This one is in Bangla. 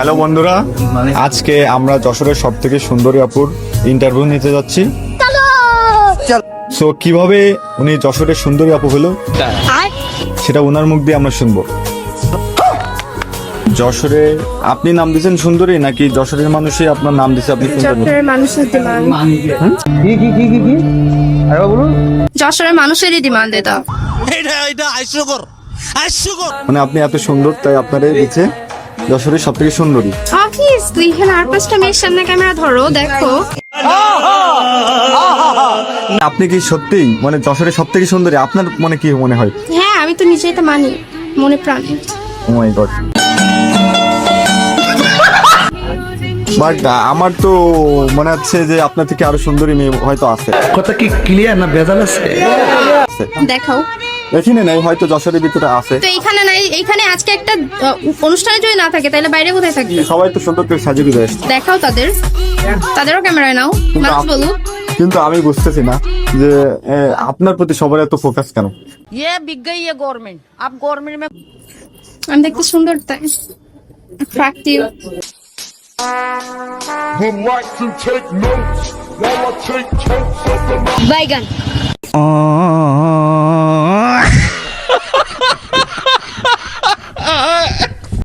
হ্যালো বন্ধুরা, আজকে আমরা যশোরের সব থেকে সুন্দরী আপুর ইন্টারভিউ নিতে যাচ্ছি। সো কিভাবে উনি যশোরের সুন্দরী আপু হলো সেটা ওনার মুখ দিয়ে আমরা শুনবো। যশোরে আপনি নাম দিয়েছেন সুন্দরী নাকি যশোরের মানুষই আপনার নাম দিয়েছে আপনি সুন্দরী? যশোরের মানুষের ডিমান্ড, কি আরে বলুন। যশোরের মানুষেরই ডিমান্ড এটা। মানে আপনি এত সুন্দর তাই আপনারই দিচ্ছে যশোরের সব থেকে সুন্দরী। অবভিয়াসলি এখানে আর পাঁচটা মেয়ের সামনে ক্যামেরা ধরো, দেখো। আপনি কি সত্যিই মানে যশোরের সব থেকে সুন্দরী? আপনার মনে কি মনে হয়? হ্যাঁ, আমি তো নিজে এটা মানি মনে প্রাণে। ও মাই গড। বাট আমার তো মনে হচ্ছে যে আপনার থেকে আরো সুন্দরী মেয়ে হয়তো আছে। কথা কি ক্লিয়ার না ভেজাল আছে? দেখাও। এখানে নাই, হয়তো যশোরের ভিতরে আছে। তো এইখানে নাই, এইখানে আজকে একটা অনুষ্ঠানে যদি না থাকে তাহলে বাইরে কোথায় থাকবে? সবাই তো সুন্দর করে সাজিয়ে দিয়ে আসছে। দেখাও তাদেরও ক্যামেরায় নাও, মানুষ বলুক। কিন্তু আমি বুঝতেছি না যে আপনার প্রতি সবার এত ফোকাস কেন? ये बिक गई है गवर्नमेंट। अब गवर्नमेंट में আমি দেখতে সুন্দর তাই attractive. would like to take notes while I take totes of the বাইগান।